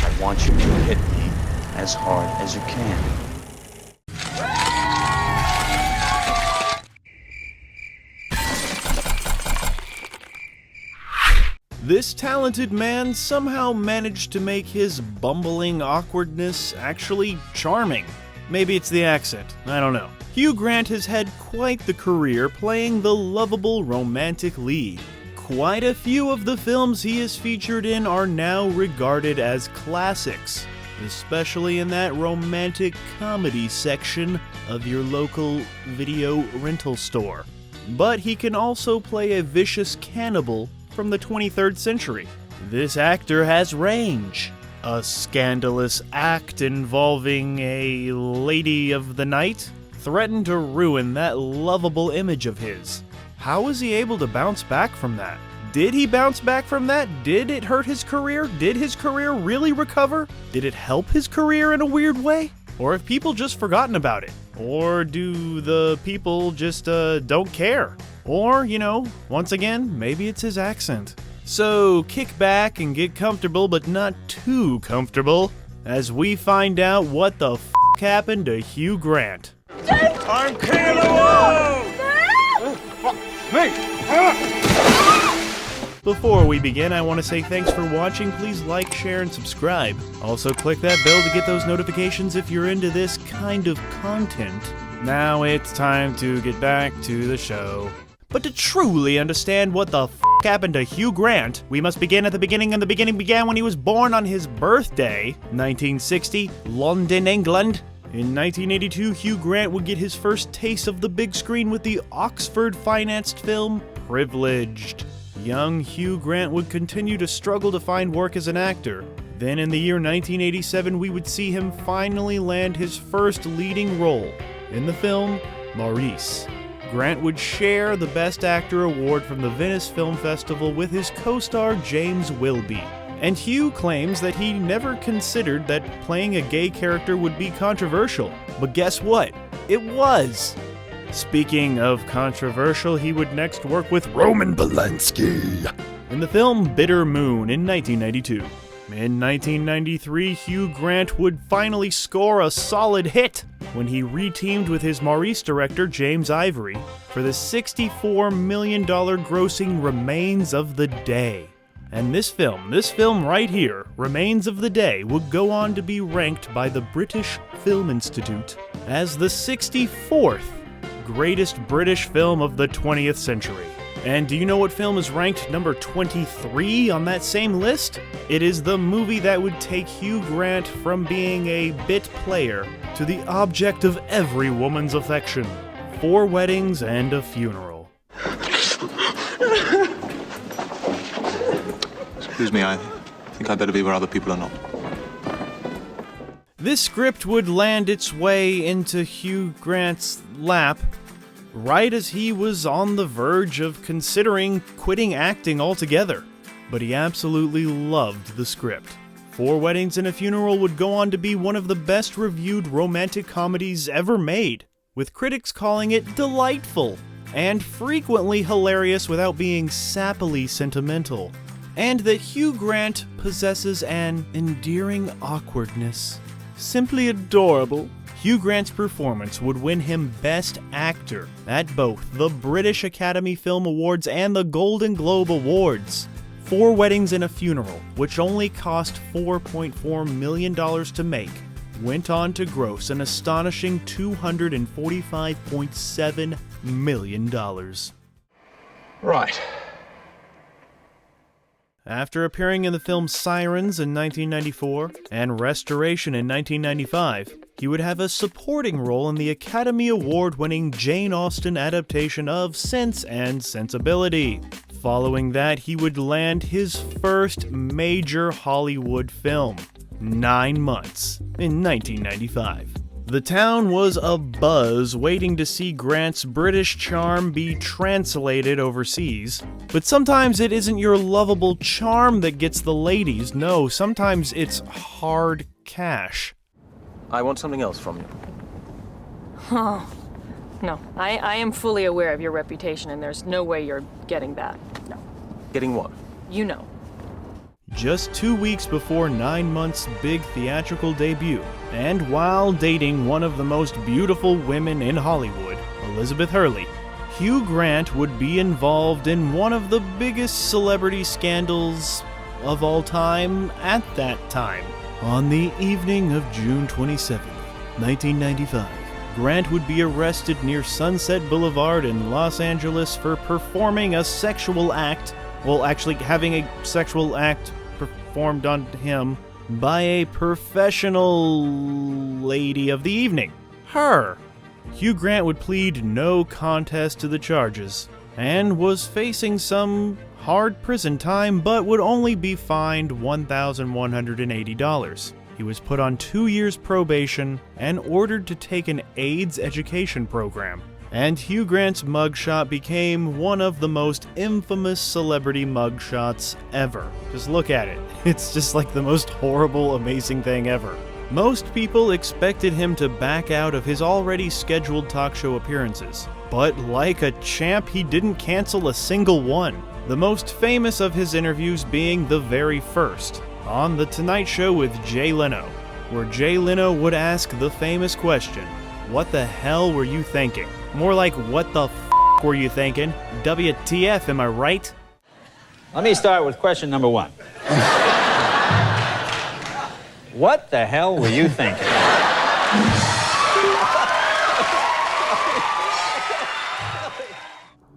I want you to hit me as hard as you can. This talented man somehow managed to make his bumbling awkwardness actually charming. Maybe it's the accent, I don't know. Hugh Grant has had quite the career playing the lovable romantic lead. Quite a few of the films he is featured in are now regarded as classics, especially in that romantic comedy section of your local video rental store. But he can also play a vicious cannibal from the 23rd century. This actor has range. A scandalous act involving a lady of the night threatened to ruin that lovable image of his. How was he able to bounce back from that? Did he bounce back from that? Did it hurt his career? Did his career really recover? Did it help his career in a weird way? Or have people just forgotten about it? Or do the people just don't care? Or, once again, maybe it's his accent. So kick back and get comfortable, but not too comfortable, as we find out what the f*** happened to Hugh Grant. I'm king of the world! Me! Before we begin, I want to say thanks for watching. Please like, share, and subscribe. Also click that bell to get those notifications if you're into this kind of content. Now it's time to get back to the show. But to truly understand what the f*** happened to Hugh Grant, we must begin at the beginning, and the beginning began when he was born on his birthday, 1960, London, England. In 1982, Hugh Grant would get his first taste of the big screen with the Oxford-financed film Privileged. Young Hugh Grant would continue to struggle to find work as an actor. Then in the year 1987, we would see him finally land his first leading role in the film Maurice. Grant would share the Best Actor award from the Venice Film Festival with his co-star James Wilby. And Hugh claims that he never considered that playing a gay character would be controversial. But guess what? It was! Speaking of controversial, he would next work with Roman Polanski in the film Bitter Moon in 1992. In 1993, Hugh Grant would finally score a solid hit when he reteamed with his Maurice director James Ivory for the $64 million grossing Remains of the Day. And this film right here, Remains of the Day, would go on to be ranked by the British Film Institute as the 64th greatest British film of the 20th century. And do you know what film is ranked number 23 on that same list? It is the movie that would take Hugh Grant from being a bit player to the object of every woman's affection. 4 Weddings and a Funeral. Excuse me, I think I'd better be where other people are not. This script would land its way into Hugh Grant's lap right as he was on the verge of considering quitting acting altogether. But he absolutely loved the script. 4 Weddings and a Funeral would go on to be one of the best reviewed romantic comedies ever made, with critics calling it delightful and frequently hilarious without being sappily sentimental, and that Hugh Grant possesses an endearing awkwardness. Simply adorable. Hugh Grant's performance would win him Best Actor at both the British Academy Film Awards and the Golden Globe Awards. 4 Weddings and a Funeral, which only cost $4.4 million to make, went on to gross an astonishing $245.7 million. Right. After appearing in the film Sirens in 1994 and Restoration in 1995, he would have a supporting role in the Academy Award-winning Jane Austen adaptation of Sense and Sensibility. Following that, he would land his first major Hollywood film, 9 Months, in 1995. The town was abuzz waiting to see Grant's British charm be translated overseas. But sometimes it isn't your lovable charm that gets the ladies. No, sometimes it's hard cash. I want something else from you. Oh, no. I am fully aware of your reputation, and there's no way you're getting that. No. Getting what? You know. just 2 weeks before 9 Months' big theatrical debut, and while dating one of the most beautiful women in Hollywood, Elizabeth Hurley, Hugh Grant would be involved in one of the biggest celebrity scandals of all time at that time. On the evening of June 27, 1995, Grant would be arrested near Sunset Boulevard in Los Angeles for performing a sexual act, well, actually having a sexual act performed on him by a professional lady of the evening, her. Hugh Grant would plead no contest to the charges and was facing some hard prison time, but would only be fined $1,180. He was put on 2 years probation and ordered to take an AIDS education program. And Hugh Grant's mugshot became one of the most infamous celebrity mugshots ever. Just look at it. It's just like the most horrible, amazing thing ever. Most people expected him to back out of his already scheduled talk show appearances. But like a champ, he didn't cancel a single one. The most famous of his interviews being the very first, on The Tonight Show with Jay Leno, where Jay Leno would ask the famous question, "What the hell were you thinking?" More like, "What the f*** were you thinking? WTF, am I right?" Let me start with question number 1. What the hell were you thinking?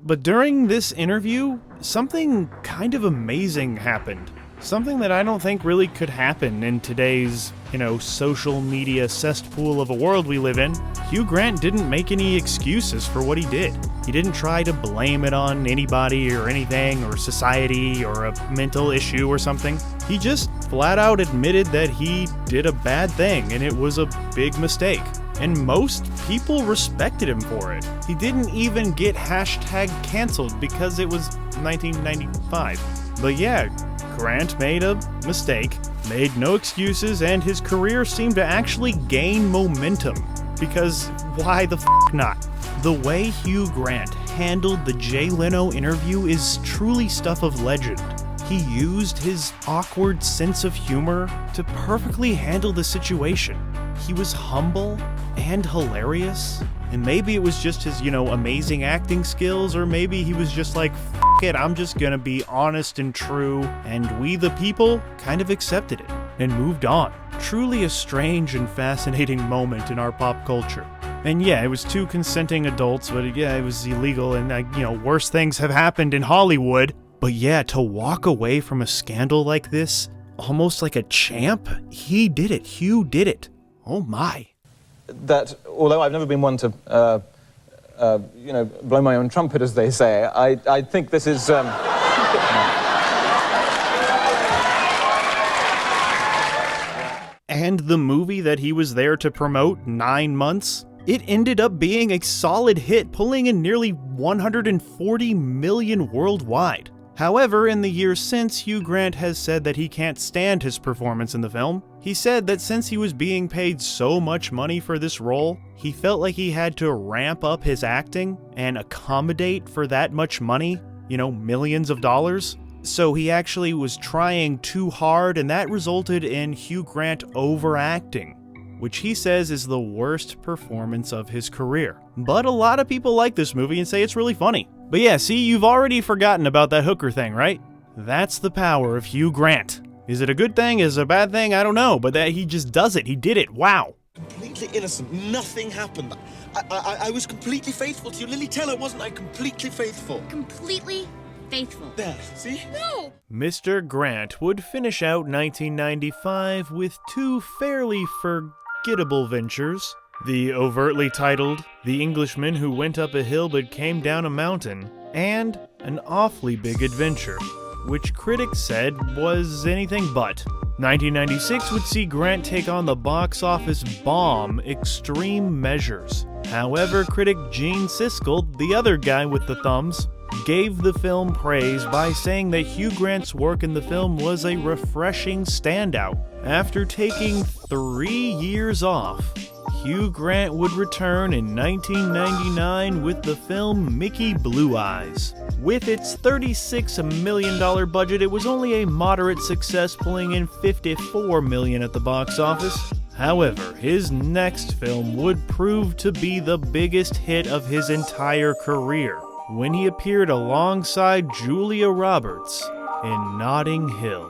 But during this interview, something kind of amazing happened. Something that I don't think really could happen in today's, social media cesspool of a world we live in. Hugh Grant didn't make any excuses for what he did. He didn't try to blame it on anybody or anything or society or a mental issue or something. He just flat out admitted that he did a bad thing and it was a big mistake. And most people respected him for it. He didn't even get #canceled because it was 1995. But yeah, Grant made a mistake, made no excuses, and his career seemed to actually gain momentum. Because why the f*** not? The way Hugh Grant handled the Jay Leno interview is truly stuff of legend. He used his awkward sense of humor to perfectly handle the situation. He was humble and hilarious, and maybe it was just his, amazing acting skills, or maybe he was just like, "F*** it, I'm just gonna be honest and true," and we the people kind of accepted it and moved on. Truly a strange and fascinating moment in our pop culture. And yeah, it was 2 consenting adults, but yeah, it was illegal, and worse things have happened in Hollywood. But yeah, to walk away from a scandal like this, almost like a champ, he did it. Hugh did it. Oh my. That, although I've never been one to, blow my own trumpet, as they say, I think this is, And the movie that he was there to promote, 9 Months, it ended up being a solid hit, pulling in nearly $140 million worldwide. However, in the years since, Hugh Grant has said that he can't stand his performance in the film. He said that since he was being paid so much money for this role, he felt like he had to ramp up his acting and accommodate for that much money, millions of dollars. So he actually was trying too hard, and that resulted in Hugh Grant overacting, which he says is the worst performance of his career. But a lot of people like this movie and say it's really funny. But yeah, see, you've already forgotten about that hooker thing, right? That's the power of Hugh Grant. Is it a good thing? Is it a bad thing? I don't know, but that he just does it. He did it. Wow. Completely innocent. Nothing happened. I was completely faithful to you. Lily Taylor, wasn't I completely faithful? Completely faithful. There, see? No! Mr. Grant would finish out 1995 with 2 fairly forgettable ventures. The overtly titled The Englishman Who Went Up a Hill But Came Down a Mountain, and An Awfully Big Adventure, which critics said was anything but. 1996 would see Grant take on the box office bomb Extreme Measures. However, critic Gene Siskel, the other guy with the thumbs, gave the film praise by saying that Hugh Grant's work in the film was a refreshing standout. After taking 3 years off, Hugh Grant would return in 1999 with the film Mickey Blue Eyes. With its $36 million budget, it was only a moderate success, pulling in $54 million at the box office. However, his next film would prove to be the biggest hit of his entire career, when he appeared alongside Julia Roberts in Notting Hill.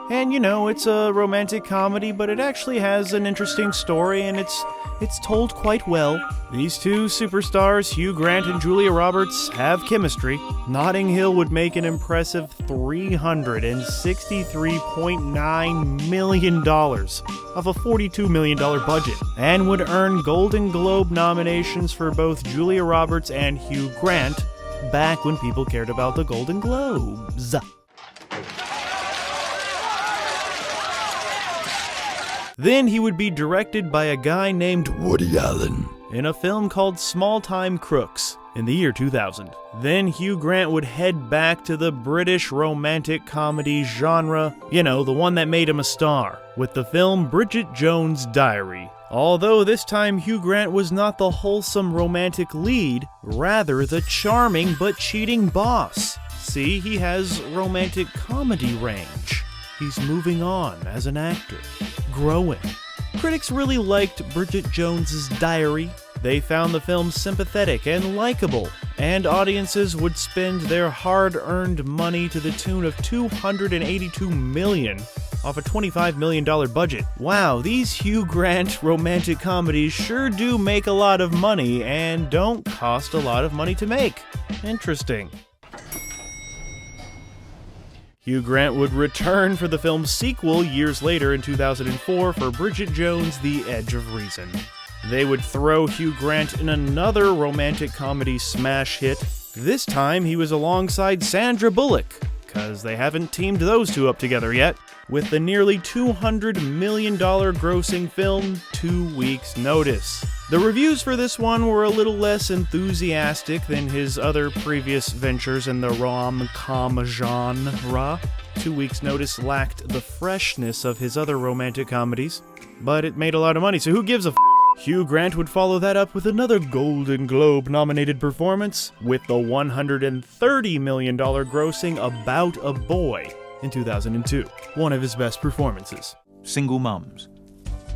And you know, it's a romantic comedy, but it actually has an interesting story, and it's told quite well. These two superstars, Hugh Grant and Julia Roberts, have chemistry. Notting Hill would make an impressive $363.9 million of a $42 million budget, and would earn Golden Globe nominations for both Julia Roberts and Hugh Grant, back when people cared about the Golden Globes. Then he would be directed by a guy named Woody Allen in a film called Small Time Crooks in the year 2000. Then Hugh Grant would head back to the British romantic comedy genre, you know, the one that made him a star, with the film Bridget Jones' Diary. Although this time Hugh Grant was not the wholesome romantic lead, rather the charming but cheating boss. See, he has romantic comedy range. He's moving on as an actor, growing. Critics really liked Bridget Jones's Diary. They found the film sympathetic and likable, and audiences would spend their hard-earned money to the tune of $282 million off a $25 million budget. Wow, these Hugh Grant romantic comedies sure do make a lot of money and don't cost a lot of money to make. Interesting. Hugh Grant would return for the film's sequel years later in 2004 for Bridget Jones' The Edge of Reason. They would throw Hugh Grant in another romantic comedy smash hit. This time he was alongside Sandra Bullock, because they haven't teamed those two up together yet, with the nearly $200 million grossing film 2 Weeks Notice. The reviews for this one were a little less enthusiastic than his other previous ventures in the rom-com genre. 2 Weeks Notice lacked the freshness of his other romantic comedies, but it made a lot of money, so who gives a f***? Hugh Grant would follow that up with another Golden Globe nominated performance with the $130 million grossing About a Boy in 2002, one of his best performances. Single mums.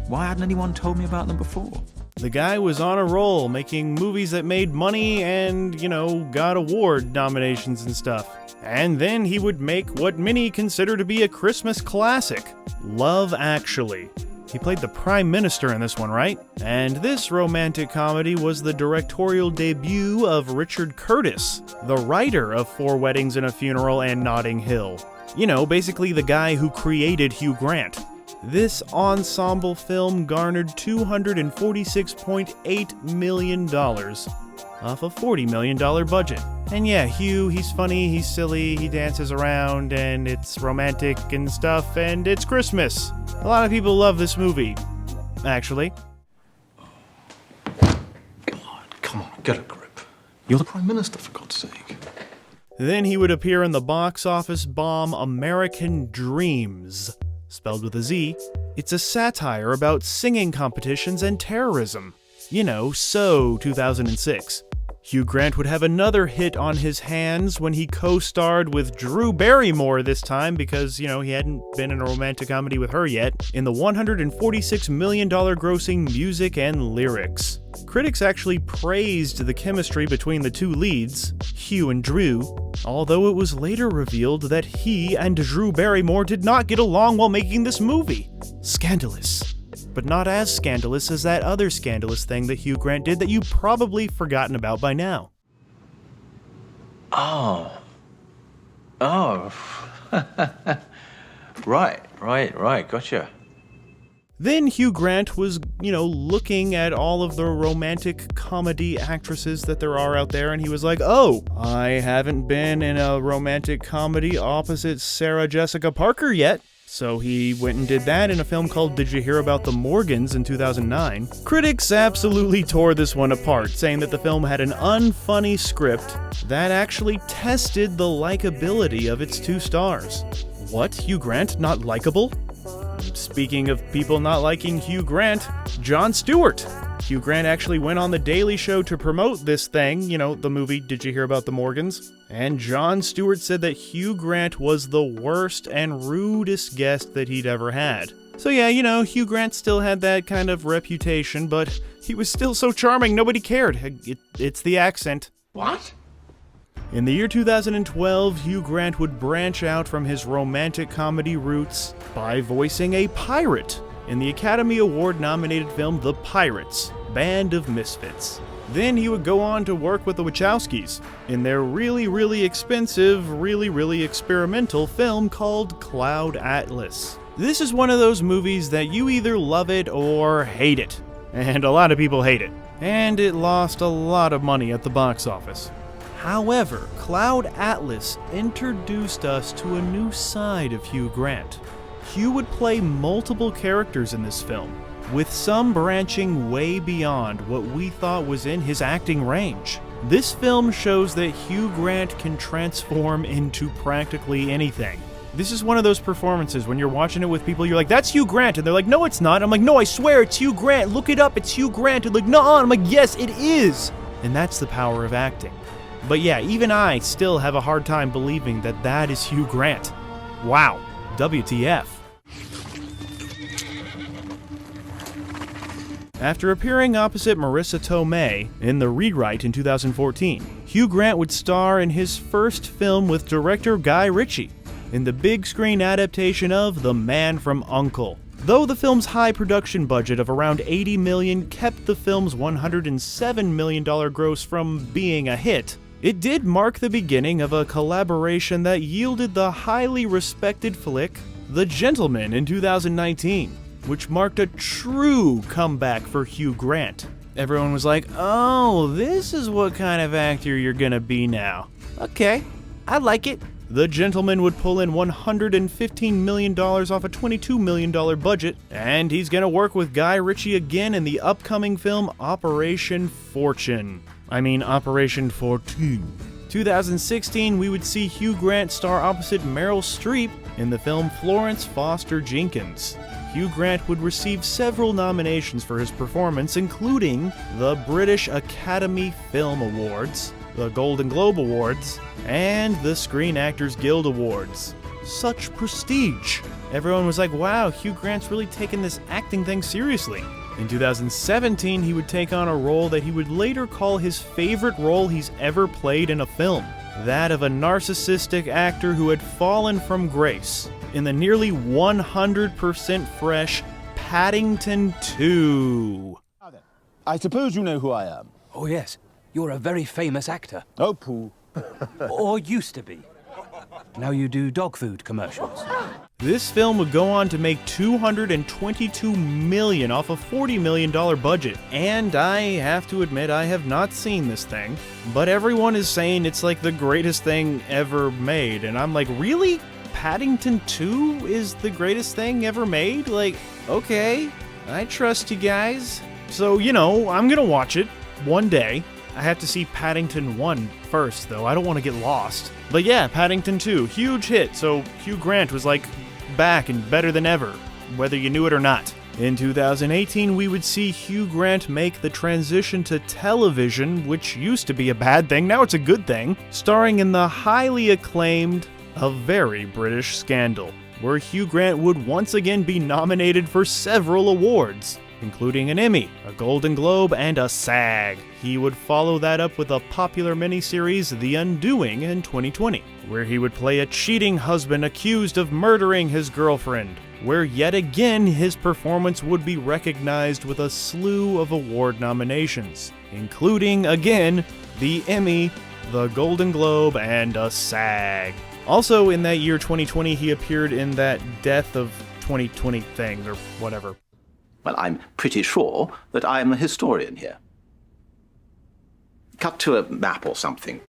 Why hadn't anyone told me about them before? The guy was on a roll, making movies that made money and, you know, got award nominations and stuff. And then he would make what many consider to be a Christmas classic, Love Actually. He played the Prime Minister in this one, right? And this romantic comedy was the directorial debut of Richard Curtis, the writer of 4 Weddings and a Funeral and Notting Hill. You know, basically the guy who created Hugh Grant. This ensemble film garnered $246.8 million off a $40 million budget. And yeah, Hugh, he's funny, he's silly, he dances around, and it's romantic and stuff, and it's Christmas. A lot of people love this movie, actually. God, come on, get a grip. You're the Prime Minister, for God's sake. Then he would appear in the box office bomb American Dreams, spelled with a Z. It's a satire about singing competitions and terrorism. You know, so 2006. Hugh Grant would have another hit on his hands when he co-starred with Drew Barrymore this time because, you know, he hadn't been in a romantic comedy with her yet, in the $146 million grossing Music and Lyrics. Critics actually praised the chemistry between the two leads, Hugh and Drew, although it was later revealed that he and Drew Barrymore did not get along while making this movie. Scandalous. But not as scandalous as that other scandalous thing that Hugh Grant did that you've probably forgotten about by now. Oh. Right, gotcha. Then Hugh Grant was, you know, looking at all of the romantic comedy actresses that there are out there, and he was like, oh, I haven't been in a romantic comedy opposite Sarah Jessica Parker yet. So he went and did that in a film called Did You Hear About the Morgans in 2009. Critics absolutely tore this one apart, saying that the film had an unfunny script that actually tested the likability of its two stars. What? Hugh Grant not likable? Speaking of people not liking Hugh Grant, Jon Stewart. Hugh Grant actually went on The Daily Show to promote this thing, you know, the movie Did You Hear About the Morgans? And Jon Stewart said that Hugh Grant was the worst and rudest guest that he'd ever had. So yeah, you know, Hugh Grant still had that kind of reputation, but he was still so charming, nobody cared. It's the accent. What? In the year 2012, Hugh Grant would branch out from his romantic comedy roots by voicing a pirate in the Academy Award-nominated film The Pirates, Band of Misfits. Then he would go on to work with the Wachowskis in their really, really expensive, really, really experimental film called Cloud Atlas. This is one of those movies that you either love it or hate it. And a lot of people hate it. And it lost a lot of money at the box office. However, Cloud Atlas introduced us to a new side of Hugh Grant. Hugh would play multiple characters in this film, with some branching way beyond what we thought was in his acting range. This film shows that Hugh Grant can transform into practically anything. This is one of those performances when you're watching it with people, you're like, that's Hugh Grant, and they're like, no, it's not. I'm like, no, I swear, it's Hugh Grant. Look it up, it's Hugh Grant. And like, no, I'm like, yes, it is. And that's the power of acting. But yeah, even I still have a hard time believing that that is Hugh Grant. Wow, WTF. After appearing opposite Marissa Tomei in The Rewrite in 2014, Hugh Grant would star in his first film with director Guy Ritchie in the big screen adaptation of The Man from U.N.C.L.E. Though the film's high production budget of around $80 million kept the film's $107 million gross from being a hit, it did mark the beginning of a collaboration that yielded the highly respected flick The Gentleman in 2019, which marked a true comeback for Hugh Grant. Everyone was like, oh, this is what kind of actor you're gonna be now. Okay, I like it. The Gentleman would pull in $115 million off a $22 million budget, and he's gonna work with Guy Ritchie again in the upcoming film Operation Fortune. Operation 2016, we would see Hugh Grant star opposite Meryl Streep in the film Florence Foster Jenkins. Hugh Grant would receive several nominations for his performance, including the British Academy Film Awards, the Golden Globe Awards, and the Screen Actors Guild Awards. Such prestige. Everyone was like, wow, Hugh Grant's really taking this acting thing seriously. In 2017, he would take on a role that he would later call his favorite role he's ever played in a film, that of a narcissistic actor who had fallen from grace in the nearly 100% fresh Paddington 2. I suppose you know who I am. Oh, yes. You're a very famous actor. Oh, pooh. Or used to be. Now you do dog food commercials. This film would go on to make $222 million off a $40 million budget. And I have to admit, I have not seen this thing, but everyone is saying it's like the greatest thing ever made. And I'm like, really? Paddington 2 is the greatest thing ever made? Like, okay, I trust you guys. So, you know, I'm gonna watch it one day. I have to see Paddington 1 first, though. I don't want to get lost. But yeah, Paddington 2, huge hit, so Hugh Grant was like back and better than ever, whether you knew it or not. In 2018, we would see Hugh Grant make the transition to television, which used to be a bad thing, now it's a good thing, starring in the highly acclaimed A Very British Scandal, where Hugh Grant would once again be nominated for several awards, including an Emmy, a Golden Globe, and a SAG. He would follow that up with a popular miniseries, The Undoing, in 2020, where he would play a cheating husband accused of murdering his girlfriend, where yet again his performance would be recognized with a slew of award nominations, including, again, the Emmy, the Golden Globe, and a SAG. Also, in that year 2020, he appeared in that Death of 2020 thing, or whatever. Well, I'm pretty sure that I am a historian here. Cut to a map or something.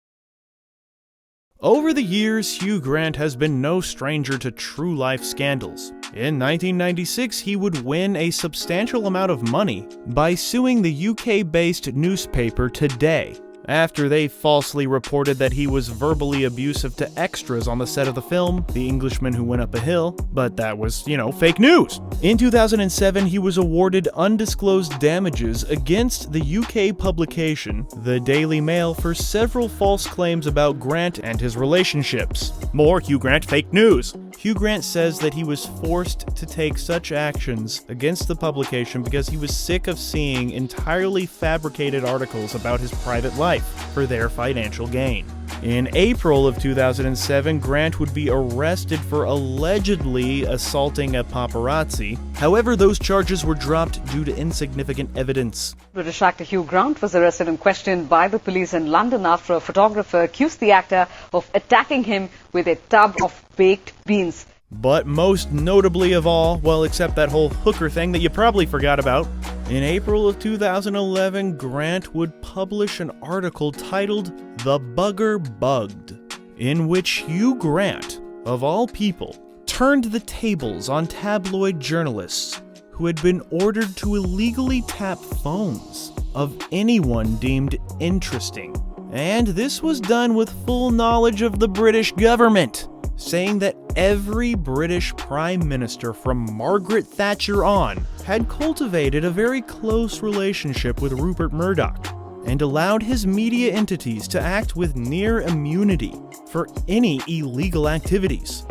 Over the years, Hugh Grant has been no stranger to true-life scandals. In 1996, he would win a substantial amount of money by suing the UK-based newspaper Today, after they falsely reported that he was verbally abusive to extras on the set of the film, The Englishman Who Went Up a Hill, but that was, fake news. In 2007, he was awarded undisclosed damages against the UK publication, The Daily Mail, for several false claims about Grant and his relationships. More Hugh Grant fake news. Hugh Grant says that he was forced to take such actions against the publication because he was sick of seeing entirely fabricated articles about his private life for their financial gain. In April of 2007, Grant would be arrested for allegedly assaulting a paparazzi. However, those charges were dropped due to insignificant evidence. British actor Hugh Grant was arrested and questioned by the police in London after a photographer accused the actor of attacking him with a tub of baked beans. But most notably of all, well, except that whole hooker thing that you probably forgot about, in April of 2011, Grant would publish an article titled "The Bugger Bugged," in which Hugh Grant, of all people, turned the tables on tabloid journalists who had been ordered to illegally tap phones of anyone deemed interesting. And this was done with full knowledge of the British government, saying that every British Prime Minister from Margaret Thatcher on had cultivated a very close relationship with Rupert Murdoch and allowed his media entities to act with near immunity for any illegal activities.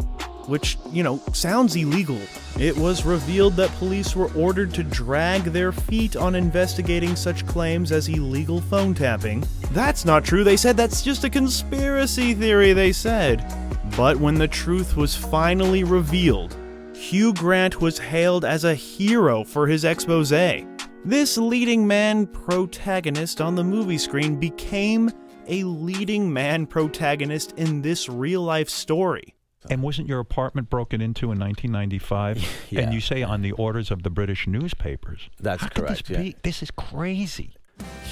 Which, sounds illegal. It was revealed that police were ordered to drag their feet on investigating such claims as illegal phone tapping. That's not true, they said. That's just a conspiracy theory, they said. But when the truth was finally revealed, Hugh Grant was hailed as a hero for his exposé. This leading man protagonist on the movie screen became a leading man protagonist in this real-life story. And wasn't your apartment broken into in 1995? Yeah. And you say on the orders of the British newspapers. That's How could correct, this be? yeah. This is crazy.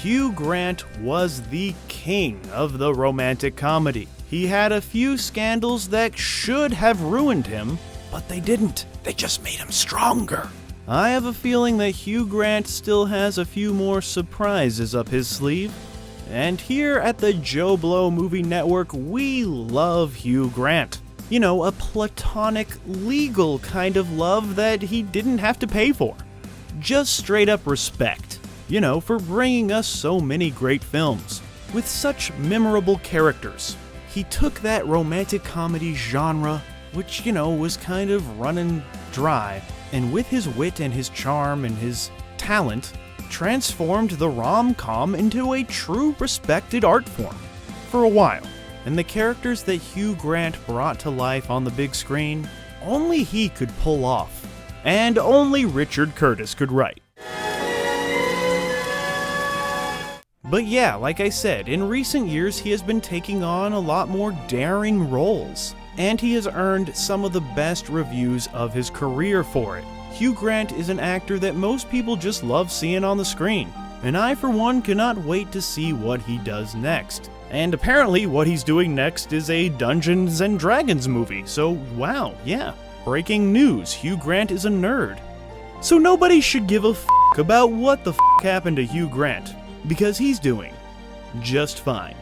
Hugh Grant was the king of the romantic comedy. He had a few scandals that should have ruined him, but they didn't. They just made him stronger. I have a feeling that Hugh Grant still has a few more surprises up his sleeve. And here at the JoBlo Movie Network, we love Hugh Grant. A platonic, legal kind of love that he didn't have to pay for. Just straight up respect, for bringing us so many great films with such memorable characters. He took that romantic comedy genre, which, was kind of running dry, and with his wit and his charm and his talent, transformed the rom-com into a true respected art form for a while. And the characters that Hugh Grant brought to life on the big screen, only he could pull off. And only Richard Curtis could write. But yeah, like I said, in recent years he has been taking on a lot more daring roles, and he has earned some of the best reviews of his career for it. Hugh Grant is an actor that most people just love seeing on the screen, and I for one cannot wait to see what he does next. And apparently what he's doing next is a Dungeons and Dragons movie, so wow, yeah. Breaking news, Hugh Grant is a nerd. So nobody should give a f*** about what the f*** happened to Hugh Grant, because he's doing just fine.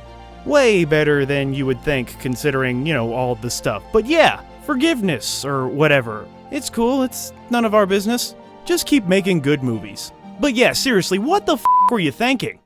Way better than you would think, considering, all the stuff. But yeah, forgiveness, or whatever. It's cool, it's none of our business. Just keep making good movies. But yeah, seriously, what the f*** were you thinking?